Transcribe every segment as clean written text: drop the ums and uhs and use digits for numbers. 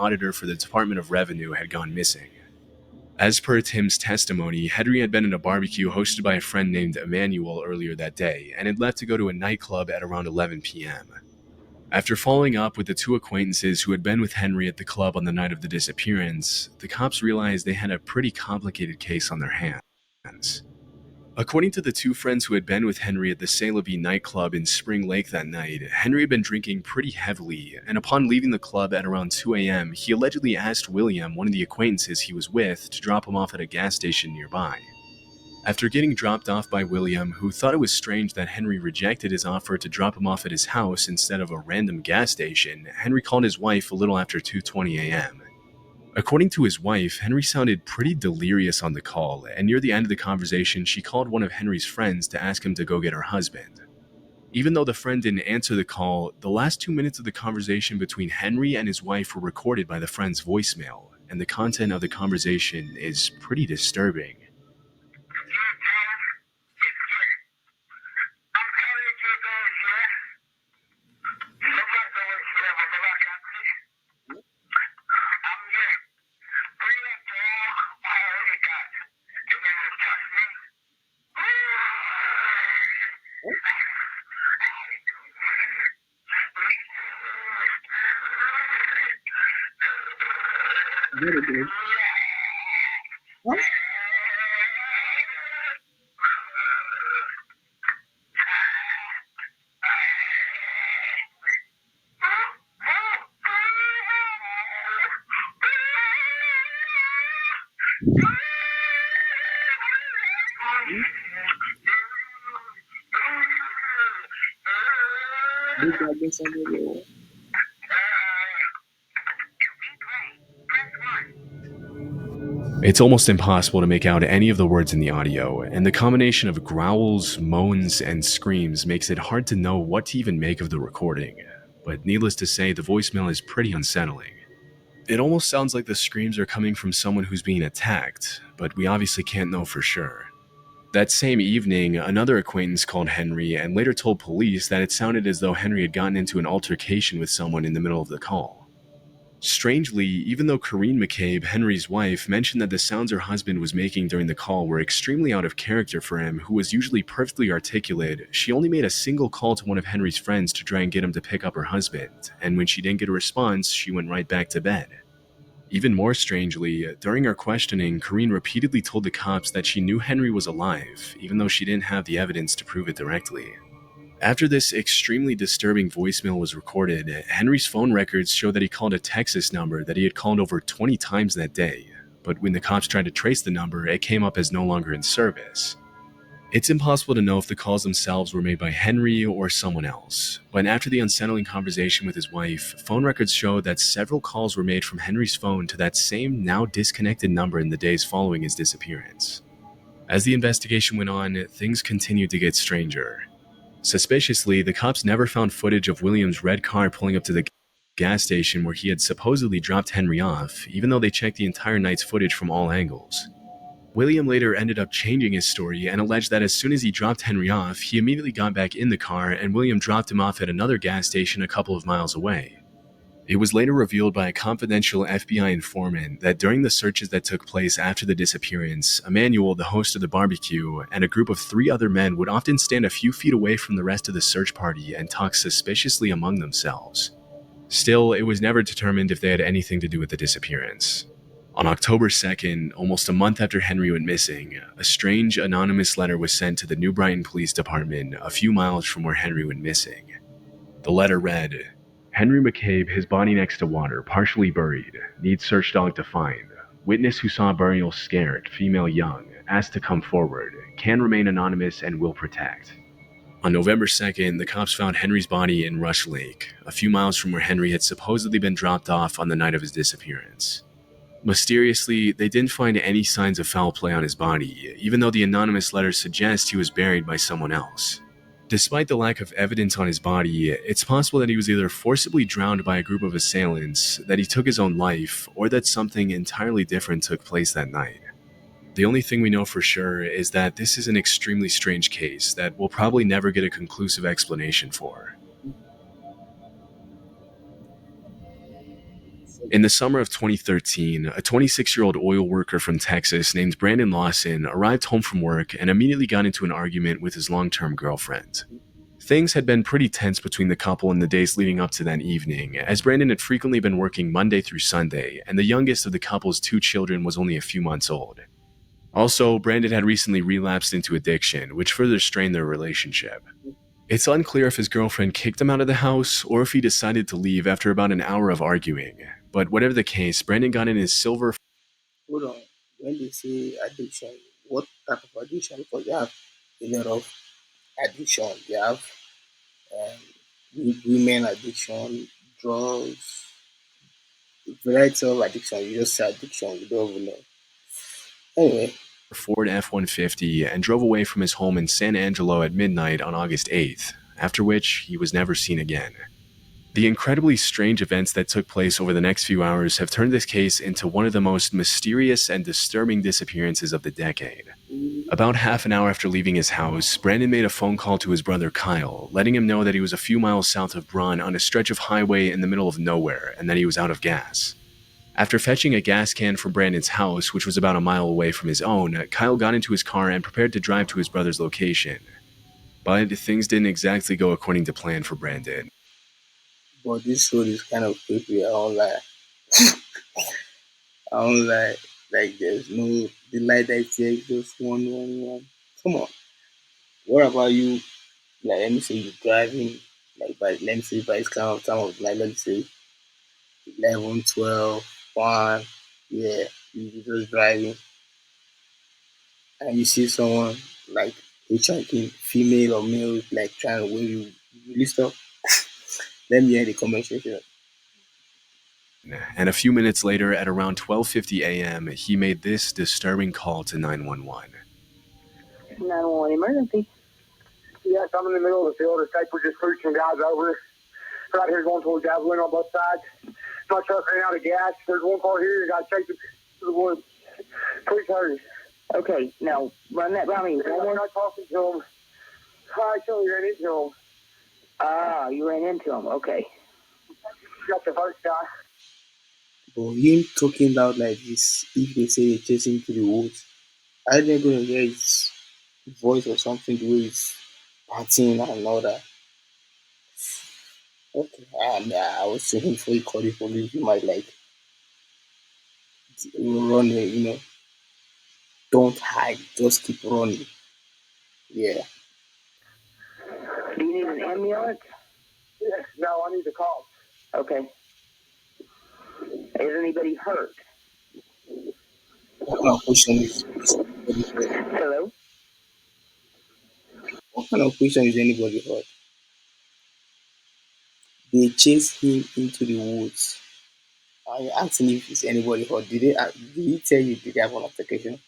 auditor for the Department of Revenue had gone missing. As per Tim's testimony, Henry had been at a barbecue hosted by a friend named Emmanuel earlier that day and had left to go to a nightclub at around 11 p.m. After following up with the two acquaintances who had been with Henry at the club on the night of the disappearance, the cops realized they had a pretty complicated case on their hands. According to the two friends who had been with Henry at the C'est La Vie nightclub in Spring Lake that night, Henry had been drinking pretty heavily, and upon leaving the club at around 2 a.m., he allegedly asked William, one of the acquaintances he was with, to drop him off at a gas station nearby. After getting dropped off by William, who thought it was strange that Henry rejected his offer to drop him off at his house instead of a random gas station, Henry called his wife a little after 2:20 a.m. According to his wife, Henry sounded pretty delirious on the call, and near the end of the conversation, she called one of Henry's friends to ask him to go get her husband. Even though the friend didn't answer the call, the last 2 minutes of the conversation between Henry and his wife were recorded by the friend's voicemail, and the content of the conversation is pretty disturbing. It's almost impossible to make out any of the words in the audio, and the combination of growls, moans, and screams makes it hard to know what to even make of the recording. But needless to say, the voicemail is pretty unsettling. It almost sounds like the screams are coming from someone who's being attacked, but we obviously can't know for sure. That same evening, another acquaintance called Henry and later told police that it sounded as though Henry had gotten into an altercation with someone in the middle of the call. Strangely, even though Corinne McCabe, Henry's wife, mentioned that the sounds her husband was making during the call were extremely out of character for him, who was usually perfectly articulate, she only made a single call to one of Henry's friends to try and get him to pick up her husband, and when she didn't get a response, she went right back to bed. Even more strangely, during our questioning, Corinne repeatedly told the cops that she knew Henry was alive, even though she didn't have the evidence to prove it directly. After this extremely disturbing voicemail was recorded, Henry's phone records show that he called a Texas number that he had called over 20 times that day, but when the cops tried to trace the number, it came up as no longer in service. It's impossible to know if the calls themselves were made by Henry or someone else, but after the unsettling conversation with his wife, phone records show that several calls were made from Henry's phone to that same now disconnected number in the days following his disappearance. As the investigation went on, things continued to get stranger. Suspiciously, the cops never found footage of William's red car pulling up to the gas station where he had supposedly dropped Henry off, even though they checked the entire night's footage from all angles. William later ended up changing his story and alleged that as soon as he dropped Henry off, he immediately got back in the car and William dropped him off at another gas station a couple of miles away. It was later revealed by a confidential FBI informant that during the searches that took place after the disappearance, Emmanuel, the host of the barbecue, and a group of 3 other men would often stand a few feet away from the rest of the search party and talk suspiciously among themselves. Still, it was never determined if they had anything to do with the disappearance. On October 2nd, almost a month after Henry went missing, a strange anonymous letter was sent to the New Brighton Police Department a few miles from where Henry went missing. The letter read, "Henry McCabe, his body next to water, partially buried. Needs search dog to find. Witness who saw burial scared, female young, asked to come forward. Can remain anonymous and will protect." On November 2nd, the cops found Henry's body in Rush Lake, a few miles from where Henry had supposedly been dropped off on the night of his disappearance. Mysteriously, they didn't find any signs of foul play on his body, even though the anonymous letter suggests he was buried by someone else. Despite the lack of evidence on his body, it's possible that he was either forcibly drowned by a group of assailants, that he took his own life, or that something entirely different took place that night. The only thing we know for sure is that this is an extremely strange case that we'll probably never get a conclusive explanation for. In the summer of 2013, a 26-year-old oil worker from Texas named Brandon Lawson arrived home from work and immediately got into an argument with his long-term girlfriend. Things had been pretty tense between the couple in the days leading up to that evening, as Brandon had frequently been working Monday through Sunday, and the youngest of the couple's two children was only a few months old. Also, Brandon had recently relapsed into addiction, which further strained their relationship. It's unclear if his girlfriend kicked him out of the house or if he decided to leave after about an hour of arguing. But whatever the case, Brandon got in his silver Hold on. When they say addiction, what type of addiction? Because they have a lot of addiction. They have um, women addiction, drugs, variety of addiction. You just say addiction, you don't even know. Anyway, Ford F-150 and drove away from his home in San Angelo at midnight on August 8th, after which he was never seen again. The incredibly strange events that took place over the next few hours have turned this case into one of the most mysterious and disturbing disappearances of the decade. About half an hour after leaving his house, Brandon made a phone call to his brother Kyle, letting him know that he was a few miles south of Braun on a stretch of highway in the middle of nowhere and that he was out of gas. After fetching a gas can from Brandon's house, which was about a mile away from his own, Kyle got into his car and prepared to drive to his brother's location. But things didn't exactly go according to plan for Brandon. but this road is kind of creepy. I don't lie. I don't lie. Like there's no the light I take just one. Come on. What about you? Like let me say you're driving. Like by let me say by this kind of time of like let me say 11, 12, 1. Yeah, you just driving and you see someone like hitchhiking, female or male, like trying to wave you. You really stop. Let me hear the comment section. And a few minutes later, at around 12:50 a.m., he made this disturbing call to 911. 911 emergency. Yes, I'm in the middle of the field. It's like we're just pushing guys over. Right here going towards gasoline on both sides. My truck ran out of gas. There's one car here. You got to take it to the woods. Please hurry. Okay, now run that by me. One more. Not talking to him. I actually ran into him. Ah, you ran into him. Okay. Got the first guy. But him talking loud like this, if they say they're chasing to the woods, I didn't gonna hear his voice or something the way he's partying and all that. Okay, and I was thinking before you call the police, you might like run away, don't hide, just keep running. Yeah. Do you need an ambulance? Yes. No, I need the call. Okay. Is anybody hurt? What kind of question is anybody heard? Hello? What kind of question is anybody heard? They chased him into the woods. And you asking if it's anybody heard. Did he tell you did they have an application?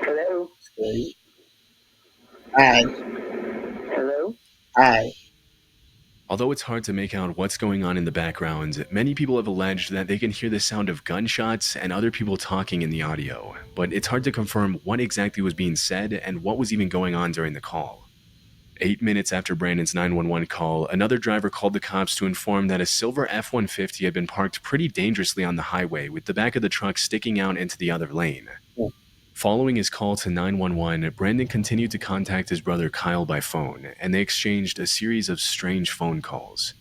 Hello? Sorry. I, Hello? I, Although it's hard to make out what's going on in the background, many people have alleged that they can hear the sound of gunshots and other people talking in the audio, but it's hard to confirm what exactly was being said and what was even going on during the call. 8 minutes after Brandon's 911 call, another driver called the cops to inform that a silver F-150 had been parked pretty dangerously on the highway with the back of the truck sticking out into the other lane. Following his call to 911, Brandon continued to contact his brother Kyle by phone, and they exchanged a series of strange phone calls.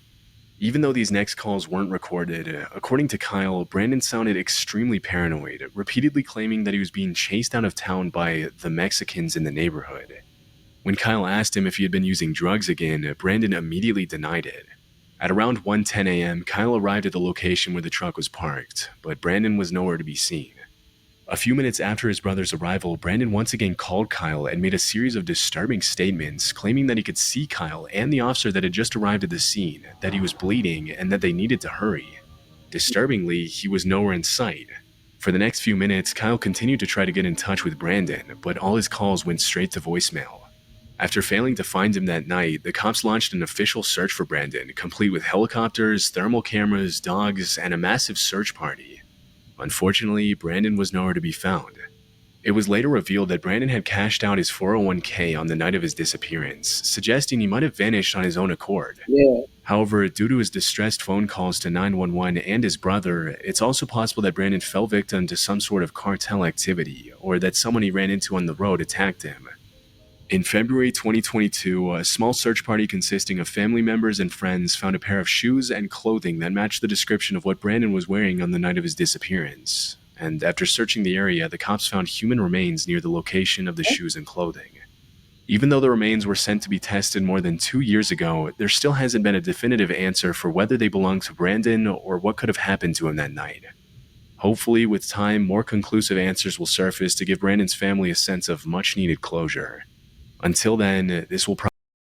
Even though these next calls weren't recorded, according to Kyle, Brandon sounded extremely paranoid, repeatedly claiming that he was being chased out of town by the Mexicans in the neighborhood. When Kyle asked him if he had been using drugs again, Brandon immediately denied it. At around 1:10 a.m., Kyle arrived at the location where the truck was parked, but Brandon was nowhere to be seen. A few minutes after his brother's arrival, Brandon once again called Kyle and made a series of disturbing statements, claiming that he could see Kyle and the officer that had just arrived at the scene, that he was bleeding, and that they needed to hurry. Disturbingly, he was nowhere in sight. For the next few minutes, Kyle continued to try to get in touch with Brandon, but all his calls went straight to voicemail. After failing to find him that night, the cops launched an official search for Brandon, complete with helicopters, thermal cameras, dogs, and a massive search party. Unfortunately, Brandon was nowhere to be found. It was later revealed that Brandon had cashed out his 401k on the night of his disappearance, suggesting he might have vanished on his own accord. Yeah. However, due to his distressed phone calls to 911 and his brother, it's also possible that Brandon fell victim to some sort of cartel activity, or that someone he ran into on the road attacked him. In February 2022, a small search party consisting of family members and friends found a pair of shoes and clothing that matched the description of what Brandon was wearing on the night of his disappearance. And after searching the area, the cops found human remains near the location of the shoes and clothing. Even though the remains were sent to be tested more than 2 years ago, there still hasn't been a definitive answer for whether they belong to Brandon or what could have happened to him that night. Hopefully, with time, more conclusive answers will surface to give Brandon's family a sense of much-needed closure. Until then, this will probably